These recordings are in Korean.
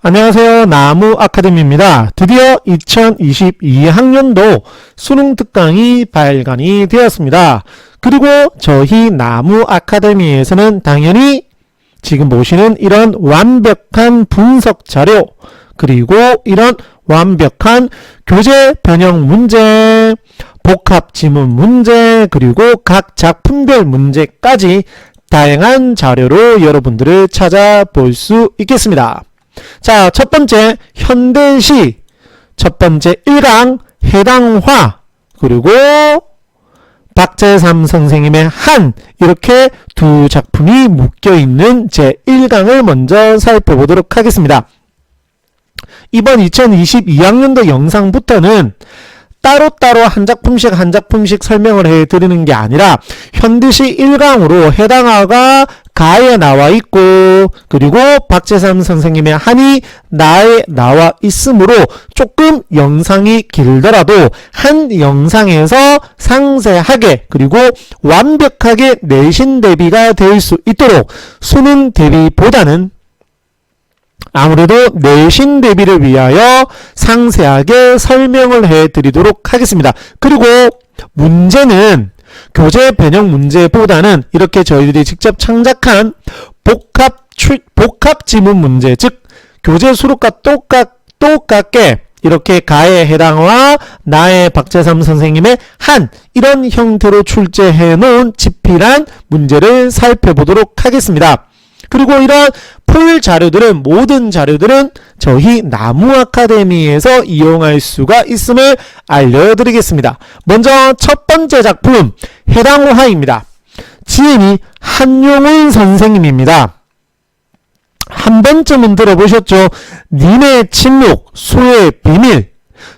안녕하세요. 나무 아카데미입니다. 드디어 2022학년도 수능 특강이 발간이 되었습니다. 그리고 저희 나무 아카데미에서는 당연히 지금 보시는 이런 완벽한 분석 자료, 그리고 이런 완벽한 교재 변형 문제, 복합 지문 문제, 그리고 각 작품별 문제까지 다양한 자료로 여러분들을 찾아볼 수 있겠습니다. 자, 첫 번째 현대시, 첫 번째 1강 해당화, 그리고 박재삼 선생님의 한, 이렇게 두 작품이 묶여있는 제 1강을 먼저 살펴보도록 하겠습니다. 이번 2022학년도 영상부터는 따로따로 한 작품씩 설명을 해드리는 게 아니라 현대시 1강으로 해당화가 가에 나와 있고, 그리고 박재삼 선생님의 한이 나에 나와 있으므로 조금 영상이 길더라도 한 영상에서 상세하게 그리고 완벽하게 내신 대비가 될 수 있도록 수능 대비보다는 아무래도 내신 대비를 위하여 상세하게 설명을 해드리도록 하겠습니다. 그리고 문제는 교재 변형 문제보다는 이렇게 저희들이 직접 창작한 복합 지문 문제, 즉 교재 수록과 똑같게 이렇게 가의 해당화, 나의 박재삼 선생님의 한, 이런 형태로 출제해 놓은 집필한 문제를 살펴보도록 하겠습니다. 그리고 이런 풀 자료들은, 모든 자료들은 저희 나무 아카데미에서 이용할 수가 있음을 알려드리겠습니다. 먼저 첫 번째 작품 해당화입니다. 지음이 한용운 선생님입니다. 한 번쯤은 들어보셨죠? 님의 침묵, 소의 비밀.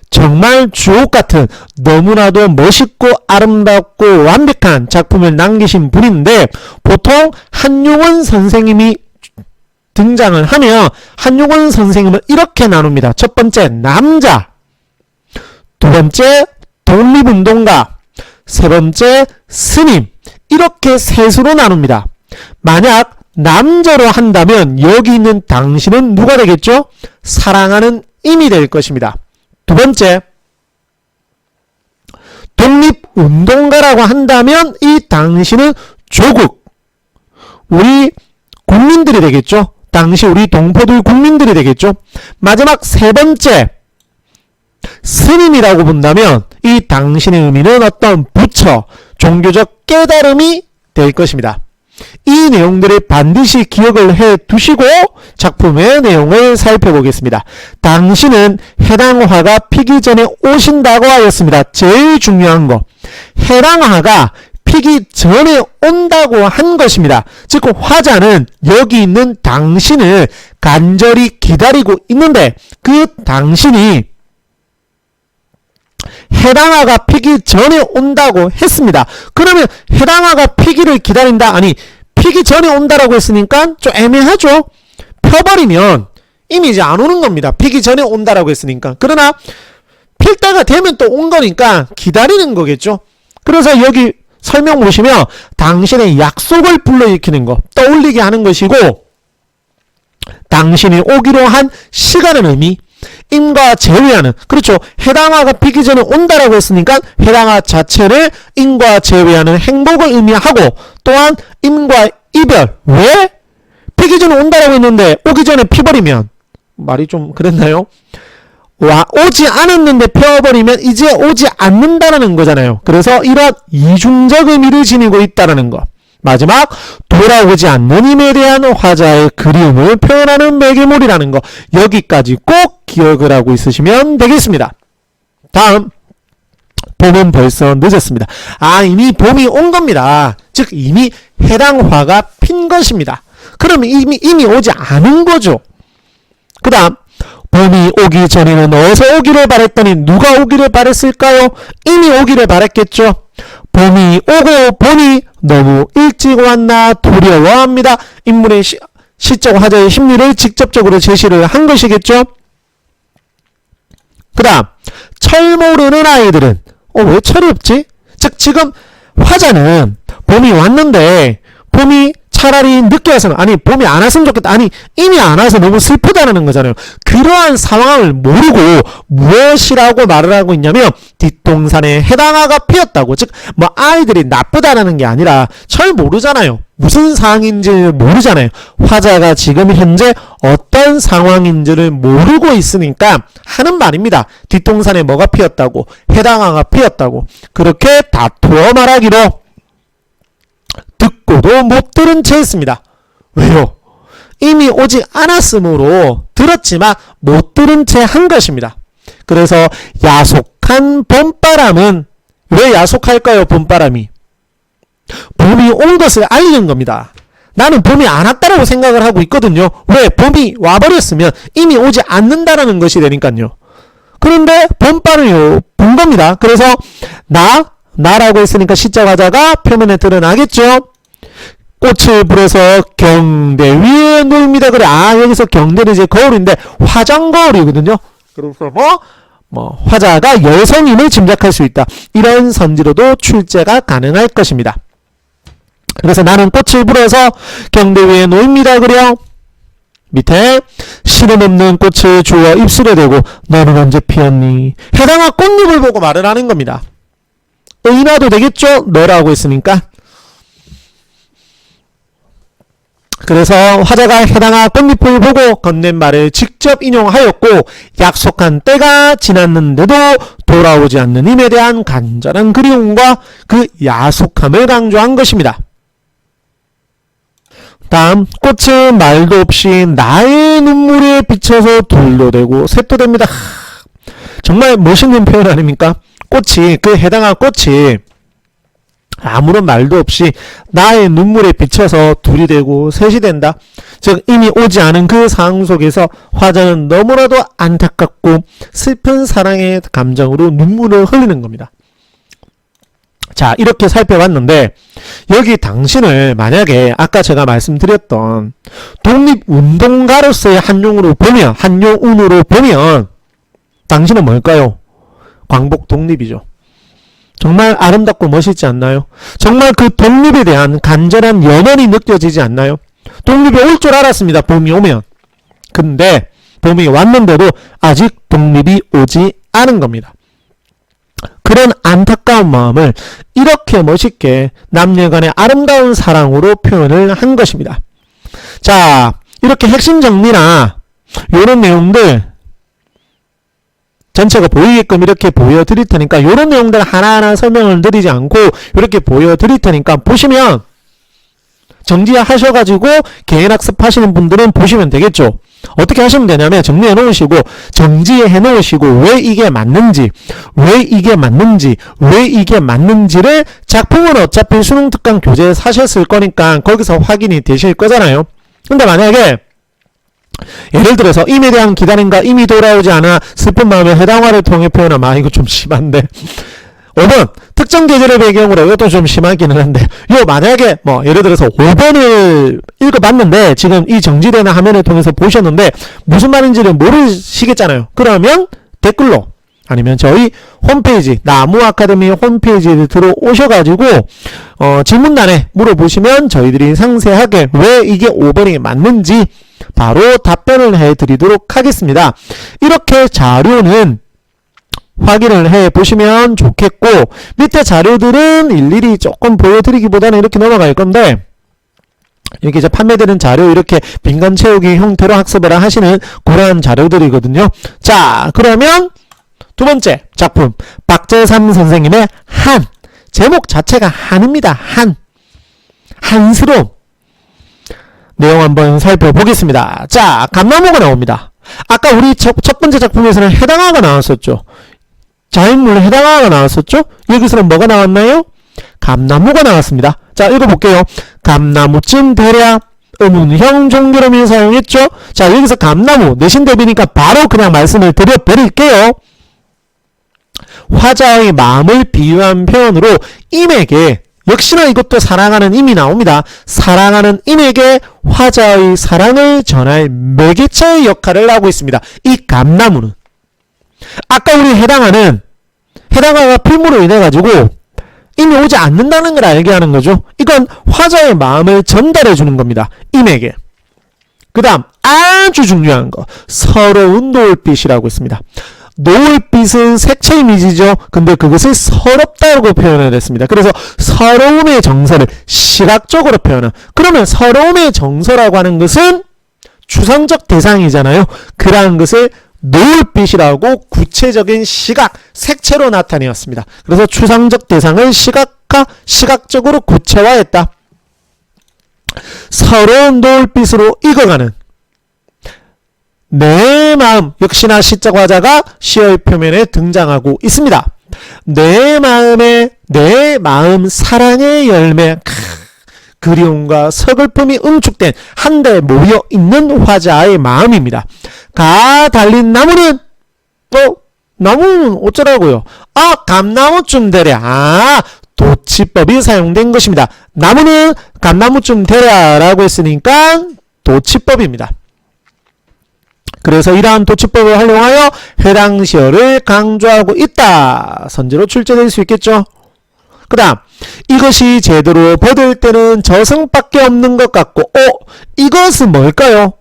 정말 주옥같은 너무나도 멋있고 아름답고 완벽한 작품을 남기신 분인데, 보통 한용운 선생님이 등장을 하면 한용운 선생님은 이렇게 나눕니다. 첫 번째 남자, 두 번째 독립운동가, 세 번째 스님, 이렇게 셋으로 나눕니다. 만약 남자로 한다면 여기 있는 당신은 누가 되겠죠? 사랑하는 임이 될 것입니다. 두 번째 독립운동가라고 한다면 이 당신은 조국, 우리 국민들이 되겠죠. 당시 우리 동포들 국민들이 되겠죠. 마지막 세 번째 스님이라고 본다면 이 당신의 의미는 어떤 부처, 종교적 깨달음이 될 것입니다. 이 내용들을 반드시 기억을 해 두시고 작품의 내용을 살펴보겠습니다. 당신은 해당화가 피기 전에 오신다고 하였습니다. 제일 중요한 거, 해당화가 피기 전에 온다고 한 것입니다. 즉 화자는 여기 있는 당신을 간절히 기다리고 있는데, 그 당신이 해당화가 피기 전에 온다고 했습니다. 그러면 해당화가 피기를 기다린다, 아니 피기 전에 온다라고 했으니까 좀 애매하죠. 펴버리면 이미 이제 안 오는 겁니다. 피기 전에 온다라고 했으니까. 그러나 필 때가 되면 또 온 거니까 기다리는 거겠죠. 그래서 여기 설명 보시면 당신의 약속을 불러일으키는 거, 떠올리게 하는 것이고, 당신이 오기로 한 시간의 의미, 임과 제외하는, 그렇죠. 해당화가 피기 전에 온다라고 했으니까 해당화 자체를 임과 제외하는 행복을 의미하고, 또한 임과 이별. 왜? 피기 전에 온다라고 했는데 오기 전에 피버리면, 말이 좀 그랬나요? 오지 않았는데 펴버리면 이제 오지 않는다라는 거잖아요. 그래서 이런 이중적 의미를 지니고 있다라는 거. 마지막 돌아오지 않는 힘에 대한 화자의 그리움을 표현하는 매개물이라는 거. 여기까지 꼭 기억을 하고 있으시면 되겠습니다. 다음, 봄은 벌써 늦었습니다. 이미 봄이 온 겁니다. 즉 이미 해당화가 핀 것입니다. 그러면 이미 오지 않은 거죠. 그 다음, 봄이 오기 전에는 어서 오기를 바랬더니 누가 오기를 바랬을까요? 이미 오기를 바랬겠죠. 봄이 오고 보니 너무 일찍 왔나 두려워합니다. 인물의 시적 화자의 심리를 직접적으로 제시를 한 것이겠죠. 그 다음, 철 모르는 아이들은 왜 철이 없지? 즉 지금 화자는 봄이 왔는데 봄이 차라리 늦게 와서는, 아니 봄이 안 왔으면 좋겠다, 아니 이미 안 와서 너무 슬프다라는 거잖아요. 그러한 상황을 모르고 무엇이라고 말을 하고 있냐면 뒷동산에 해당화가 피었다고. 즉 뭐 아이들이 나쁘다라는 게 아니라 잘 모르잖아요. 무슨 상황인지 모르잖아요. 화자가 지금 현재 어떤 상황인지를 모르고 있으니까 하는 말입니다. 뒷동산에 뭐가 피었다고, 해당화가 피었다고. 그렇게 다투어 말하기로 듣고도 못 들은 채 했습니다. 왜요? 이미 오지 않았으므로 들었지만 못 들은 채 한 것입니다. 그래서 야속한 봄바람은, 왜 야속할까요? 봄바람이 봄이 온 것을 알리는 겁니다. 나는 봄이 안 왔다라고 생각을 하고 있거든요. 왜? 봄이 와버렸으면 이미 오지 않는다라는 것이 되니까요. 그런데 봄바람이 본 겁니다. 그래서 나라고 했으니까 시자 화자가 표면에 드러나겠죠. 꽃을 불어서 경대 위에 놓입니다. 그래, 여기서 경대는 이제 거울인데 화장거울이거든요. 그래서 화자가 여성임을 짐작할 수 있다. 이런 선지로도 출제가 가능할 것입니다. 그래서 나는 꽃을 불어서 경대 위에 놓입니다. 그래요. 밑에 실은 없는 꽃을 주워 입술에 대고 너는 언제 피었니? 해당화 꽃잎을 보고 말을 하는 겁니다. 의나도 되겠죠? 너라고 했으니까. 그래서 화자가 해당화 꽃잎을 보고 건넨 말을 직접 인용하였고 약속한 때가 지났는데도 돌아오지 않는 힘에 대한 간절한 그리움과 그 야속함을 강조한 것입니다. 다음, 꽃은 말도 없이 나의 눈물에 비쳐서 둘도 되고 셋도 됩니다. 정말 멋있는 표현 아닙니까? 꽃이, 그 해당한 꽃이 아무런 말도 없이 나의 눈물에 비쳐서 둘이 되고 셋이 된다. 즉 이미 오지 않은 그 상황 속에서 화자는 너무나도 안타깝고 슬픈 사랑의 감정으로 눈물을 흘리는 겁니다. 자, 이렇게 살펴봤는데 여기 당신을 만약에 아까 제가 말씀드렸던 독립운동가로서의 한용운으로 보면 당신은 뭘까요? 광복 독립이죠. 정말 아름답고 멋있지 않나요? 정말 그 독립에 대한 간절한 연원이 느껴지지 않나요? 독립이 올 줄 알았습니다. 봄이 오면. 근데 봄이 왔는데도 아직 독립이 오지 않은 겁니다. 그런 안타까운 마음을 이렇게 멋있게 남녀간의 아름다운 사랑으로 표현을 한 것입니다. 자, 이렇게 핵심 정리나 이런 내용들 전체가 보이게끔 이렇게 보여드릴 테니까 이런 내용들 하나하나 설명을 드리지 않고 이렇게 보여드릴 테니까 보시면 정지하셔가지고 개인학습 하시는 분들은 보시면 되겠죠. 어떻게 하시면 되냐면 정리해 놓으시고 정지해 놓으시고 왜 이게 맞는지를 작품은 어차피 수능 특강 교재 사셨을 거니까 거기서 확인이 되실 거잖아요. 근데 만약에 예를 들어서 임에 대한 기다림과 임이 돌아오지 않아 슬픈 마음에 해당화를 통해 표현하면 이거 좀 심한데 5번 특정 계절의 배경으로 이것도 좀 심하기는 한데 만약에 예를 들어서 5번을 읽어봤는데 지금 이 정지되는 화면을 통해서 보셨는데 무슨 말인지를 모르시겠잖아요. 그러면 댓글로 아니면 저희 홈페이지 나무아카데미 홈페이지에 들어오셔가지고 질문란에 물어보시면 저희들이 상세하게 왜 이게 5번이 맞는지 바로 답변을 해드리도록 하겠습니다. 이렇게 자료는 확인을 해 보시면 좋겠고 밑에 자료들은 일일이 조금 보여드리기보다는 이렇게 넘어갈 건데 이렇게 이제 판매되는 자료 이렇게 빈칸 채우기 형태로 학습을 하시는 그러한 자료들이거든요. 자, 그러면 두 번째 작품 박재삼 선생님의 한, 제목 자체가 한입니다. 한스러움 내용 한번 살펴보겠습니다. 자, 감나무가 나옵니다. 아까 우리 첫 번째 작품에서는 해당화가 나왔었죠. 자연물 해당화가 나왔었죠. 여기서는 뭐가 나왔나요? 감나무가 나왔습니다. 자, 읽어볼게요. 감나무쯤 되랴 의문형 종결음을 사용했죠. 자, 여기서 감나무 내신 대비니까 바로 그냥 말씀을 드려버릴게요. 화자의 마음을 비유한 표현으로 임에게 역시나 이것도 사랑하는 임이 나옵니다. 사랑하는 임에게 화자의 사랑을 전할 매개체의 역할을 하고 있습니다. 이 감나무는 아까 우리 해당화가 필모로 인해 가지고 임이 오지 않는다는 걸 알게 하는 거죠. 이건 화자의 마음을 전달해 주는 겁니다. 임에게. 그 다음 아주 중요한 거 서러운 노을빛이라고 있습니다. 노을빛은 색채 이미지죠. 근데 그것을 서럽다고 표현을 했습니다. 그래서 서러움의 정서를 시각적으로 표현한. 그러면 서러움의 정서라고 하는 것은 추상적 대상이잖아요. 그러한 것을 노을빛이라고 구체적인 시각, 색채로 나타내었습니다. 그래서 추상적 대상을 시각적으로 구체화했다. 서러운 노을빛으로 익어가는 내 마음, 역시나 시적 화자가 시의 표면에 등장하고 있습니다. 내 마음 사랑의 열매, 그리움과 서글픔이 응축된 한데 모여 있는 화자의 마음입니다. 가 달린 나무는 나무는 어쩌라고요? 감나무쯤 되랴. 도치법이 사용된 것입니다. 나무는 감나무쯤 되랴 라고 했으니까 도치법입니다. 그래서 이러한 도치법을 활용하여 해당 시어를 강조하고 있다. 선지로 출제될 수 있겠죠. 그 다음 이것이 제대로 받을 때는 저승밖에 없는 것 같고 이것은 뭘까요?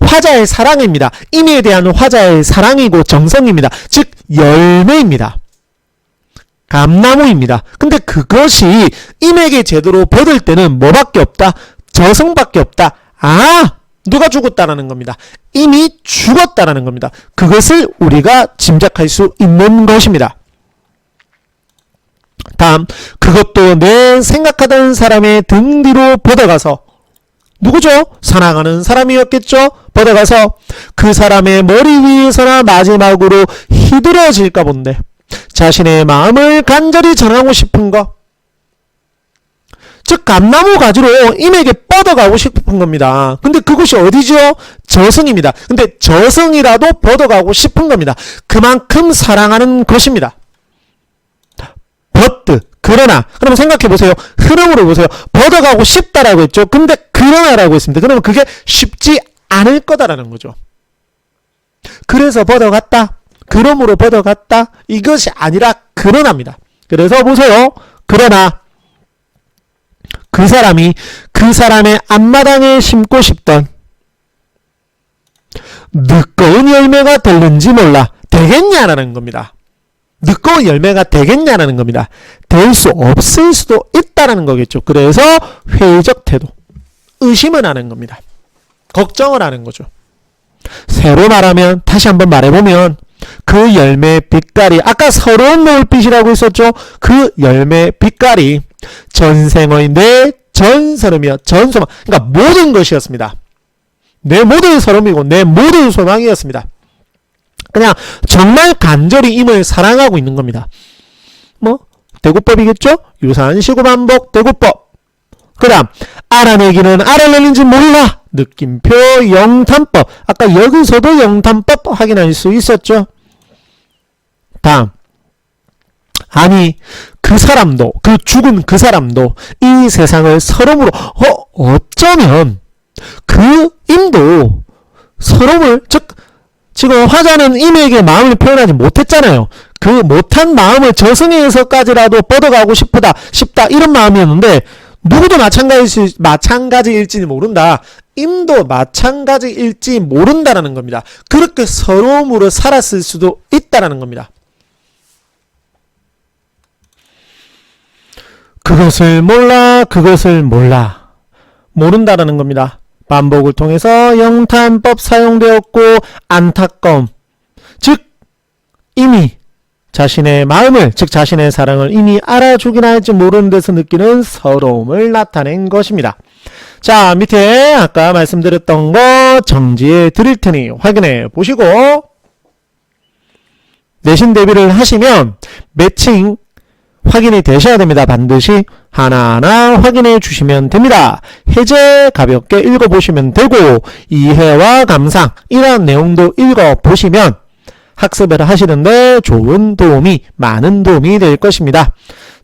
화자의 사랑입니다. 임에 대한 화자의 사랑이고 정성입니다. 즉 열매입니다. 감나무입니다. 근데 그것이 임에게 제대로 받을 때는 뭐밖에 없다? 저승밖에 없다. 누가 죽었다라는 겁니다. 이미 죽었다라는 겁니다. 그것을 우리가 짐작할 수 있는 것입니다. 다음 그것도 내 생각하던 사람의 등 뒤로 뻗어가서 누구죠? 사랑하는 사람이었겠죠? 뻗어가서 그 사람의 머리 위에서나 마지막으로 휘두러질까 본데 자신의 마음을 간절히 전하고 싶은 거, 즉 감나무 가지로 임에게 뻗어가고 싶은 겁니다. 근데 그곳이 어디죠? 저승입니다. 근데 저승이라도 뻗어가고 싶은 겁니다. 그만큼 사랑하는 것입니다. 그러나 그러면 생각해보세요. 흐름으로 보세요. 뻗어가고 싶다라고 했죠. 근데 그러나라고 했습니다. 그러면 그게 쉽지 않을 거다라는 거죠. 그래서 뻗어갔다. 그러므로 뻗어갔다. 이것이 아니라 그러나입니다. 그래서 보세요. 그러나 그 사람이 그 사람의 앞마당에 심고 싶던 늦거운 열매가 될는지 몰라. 되겠냐라는 겁니다. 늦거운 열매가 되겠냐라는 겁니다. 될 수 없을 수도 있다라는 거겠죠. 그래서 회의적 태도, 의심을 하는 겁니다. 걱정을 하는 거죠. 새로 말하면, 다시 한번 말해보면 그 열매 빛깔이, 아까 서러운 노을빛이라고 했었죠. 그 열매 빛깔이 전생의 내 전서름이여 전소망, 그러니까 모든 것이었습니다. 내 모든 서름이고 내 모든 소망이었습니다. 그냥 정말 간절히 임을 사랑하고 있는 겁니다. 대구법이겠죠? 유사한 시구반복 대구법. 그 다음 알아내기는 알아내는지 몰라. 느낌표 영탄법. 아까 여기서도 영탄법 확인할 수 있었죠. 다음 아니 그 사람도, 그 죽은 그 사람도 이 세상을 서름으로 어쩌면 그 임도 서름을, 즉 지금 화자는 임에게 마음을 표현하지 못했잖아요. 그 못한 마음을 저승에서까지라도 뻗어가고 싶다 이런 마음이었는데 누구도 마찬가지일지 모른다. 임도 마찬가지일지 모른다라는 겁니다. 그렇게 서러움으로 살았을 수도 있다라는 겁니다. 그것을 몰라 모른다라는 겁니다. 반복을 통해서 영탄법 사용되었고 안타까움, 즉 이미 자신의 마음을, 즉 자신의 사랑을 이미 알아주긴 할지 모르는 데서 느끼는 서러움을 나타낸 것입니다. 자, 밑에 아까 말씀드렸던 거 정지해 드릴 테니 확인해 보시고 내신 대비를 하시면 매칭 확인이 되셔야 됩니다. 반드시 하나하나 확인해 주시면 됩니다. 해제 가볍게 읽어보시면 되고 이해와 감상 이런 내용도 읽어보시면 학습을 하시는데 많은 도움이 될 것입니다.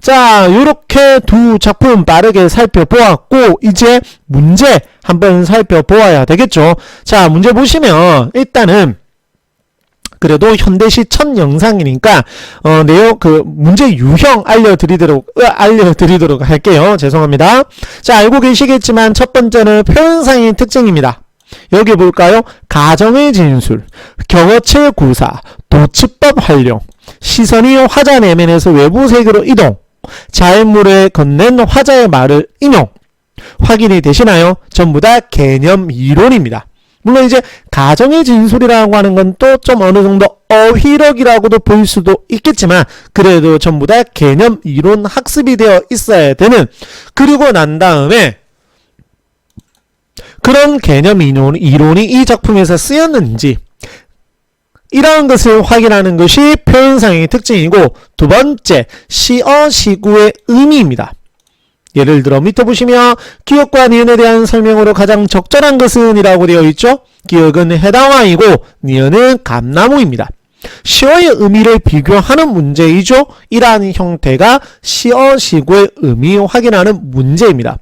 자, 이렇게 두 작품 빠르게 살펴보았고 이제 문제 한번 살펴보아야 되겠죠. 자, 문제 보시면 일단은 그래도 현대시 첫 영상이니까 내용 문제 유형 알려드리도록 할게요. 죄송합니다. 자, 알고 계시겠지만 첫 번째는 표현상의 특징입니다. 여기 볼까요? 가정의 진술, 격어체 구사, 도치법 활용, 시선이 화자 내면에서 외부 세계로 이동, 자연물에 건넨 화자의 말을 인용. 확인이 되시나요? 전부 다 개념 이론입니다. 물론 이제 가정의 진술이라고 하는 건 또 좀 어느 정도 어휘력이라고도 볼 수도 있겠지만 그래도 전부 다 개념 이론 학습이 되어 있어야 되는, 그리고 난 다음에 그런 개념 이론이 이 작품에서 쓰였는지 이러한 것을 확인하는 것이 표현상의 특징이고, 두 번째, 시어 시구의 의미입니다. 예를 들어 밑에 보시면 기억과 니은에 대한 설명으로 가장 적절한 것은 이라고 되어 있죠. 기억은 해당화이고 니은은 감나무입니다. 시어의 의미를 비교하는 문제이죠. 이러한 형태가 시어 시구의 의미 확인하는 문제입니다.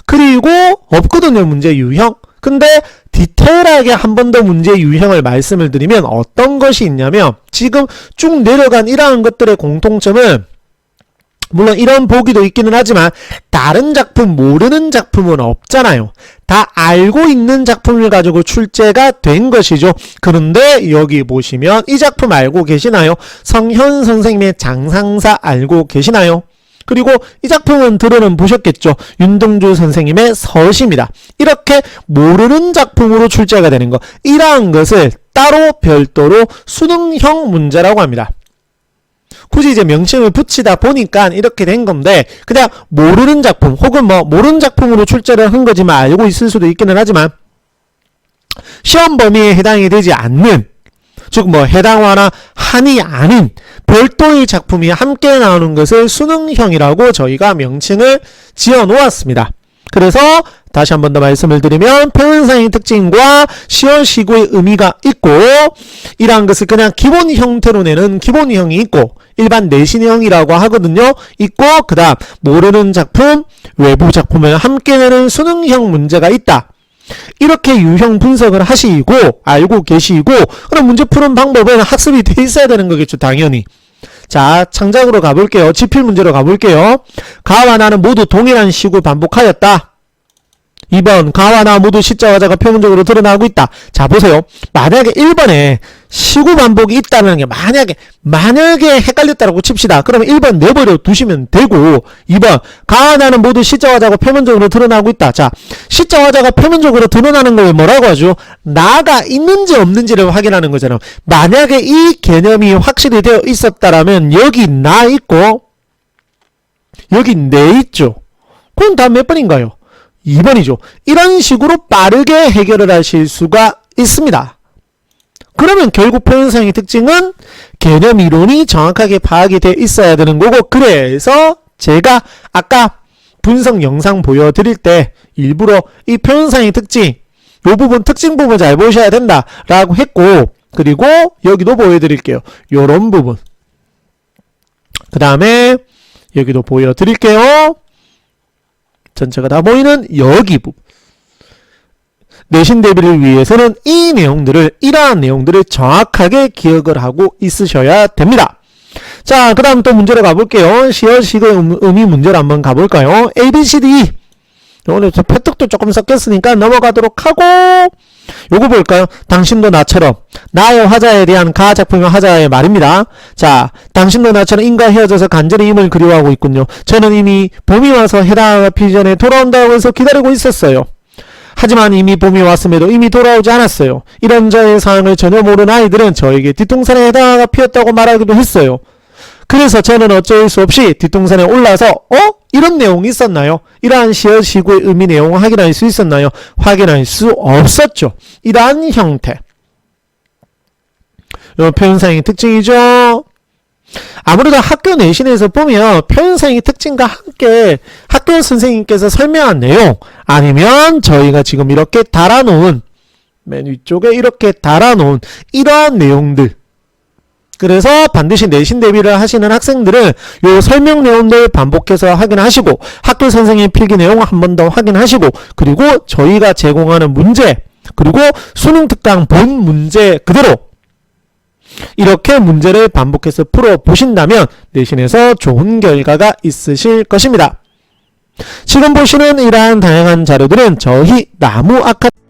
그리고 없거든요, 문제 유형. 근데 디테일하게 한 번 더 문제 유형을 말씀을 드리면 어떤 것이 있냐면, 지금 쭉 내려간 이러한 것들의 공통점은, 물론 이런 보기도 있기는 하지만 다른 작품, 모르는 작품은 없잖아요. 다 알고 있는 작품을 가지고 출제가 된 것이죠. 그런데 여기 보시면 이 작품 알고 계시나요? 성현 선생님의 장상사 알고 계시나요? 그리고 이 작품은 들어는 보셨겠죠. 윤동주 선생님의 서시입니다. 이렇게 모르는 작품으로 출제가 되는 것, 이러한 것을 따로 별도로 수능형 문제라고 합니다. 굳이 이제 명칭을 붙이다 보니까 이렇게 된 건데, 그냥 모르는 작품 혹은 뭐 모르는 작품으로 출제를 한 거지만 알고 있을 수도 있기는 하지만 시험 범위에 해당이 되지 않는, 즉 뭐 해당화나 한이 아닌 별도의 작품이 함께 나오는 것을 수능형이라고 저희가 명칭을 지어 놓았습니다. 그래서 다시 한 번 더 말씀을 드리면 표현상의 특징과 시어 시구의 의미가 있고, 이러한 것을 그냥 기본 형태로 내는 기본형이 있고, 일반 내신형이라고 하거든요. 있고, 그 다음 모르는 작품, 외부 작품을 함께 내는 수능형 문제가 있다. 이렇게 유형 분석을 하시고 알고 계시고, 그럼 문제 푸는 방법은 학습이 돼 있어야 되는 거겠죠, 당연히. 자, 창작으로 가볼게요. 지필 문제로 가볼게요. 가와 나는 모두 동일한 시구 반복하였다. 2번, 가와 나 모두 시자 화자가 표면적으로 드러나고 있다. 자, 보세요. 만약에 1번에 시구 반복이 있다는 게 만약에 헷갈렸다라고 칩시다. 그러면 1번 내버려 두시면 되고, 2번, 가와 나는 모두 시자 화자가 표면적으로 드러나고 있다. 자, 시자 화자가 표면적으로 드러나는 걸 뭐라고 하죠? 나가 있는지 없는지를 확인하는 거잖아요. 만약에 이 개념이 확실히 되어 있었다라면 여기 나 있고 여기 내 있죠. 그럼 다음 몇 번인가요? 2번이죠. 이런 식으로 빠르게 해결을 하실 수가 있습니다. 그러면 결국 표현상의 특징은 개념 이론이 정확하게 파악이 되어 있어야 되는 거고, 그래서 제가 아까 분석 영상 보여드릴 때 일부러 이 표현상의 특징, 이 부분 특징 부분 잘 보셔야 된다 라고 했고, 그리고 여기도 보여드릴게요. 요런 부분. 그 다음에 여기도 보여드릴게요. 전체가 다 보이는 여기 부분. 내신 대비를 위해서는 이 내용들을, 이러한 내용들을 정확하게 기억을 하고 있으셔야 됩니다. 자, 그 다음 또 문제로 가볼게요. 시어 시구의 의미 문제로 한번 가볼까요? A, B, C, D. 오늘 패턴도 조금 섞였으니까 넘어가도록 하고, 요거 볼까요? 당신도 나처럼. 나의 화자에 대한 가 작품의 화자의 말입니다. 자, 당신도 나처럼 인과 헤어져서 간절히 임을 그리워하고 있군요. 저는 이미 봄이 와서 해당화가 피기 전에 돌아온다고 해서 기다리고 있었어요. 하지만 이미 봄이 왔음에도 이미 돌아오지 않았어요. 이런 저의 상황을 전혀 모르는 아이들은 저에게 뒷동산에 해당화가 피었다고 말하기도 했어요. 그래서 저는 어쩔 수 없이 뒷동산에 올라서 이런 내용이 있었나요? 이러한 시어 시구의 의미 내용을 확인할 수 있었나요? 확인할 수 없었죠. 이러한 형태. 요 표현상의 특징이죠. 아무래도 학교 내신에서 보면 표현상의 특징과 함께 학교 선생님께서 설명한 내용, 아니면 저희가 지금 이렇게 달아놓은, 맨 위쪽에 이렇게 달아놓은 이러한 내용들, 그래서 반드시 내신 대비를 하시는 학생들은 요 설명 내용들 반복해서 확인하시고, 학교 선생님 필기 내용 한 번 더 확인하시고, 그리고 저희가 제공하는 문제, 그리고 수능 특강 본 문제 그대로 이렇게 문제를 반복해서 풀어보신다면 내신에서 좋은 결과가 있으실 것입니다. 지금 보시는 이러한 다양한 자료들은 저희 나무 아카데미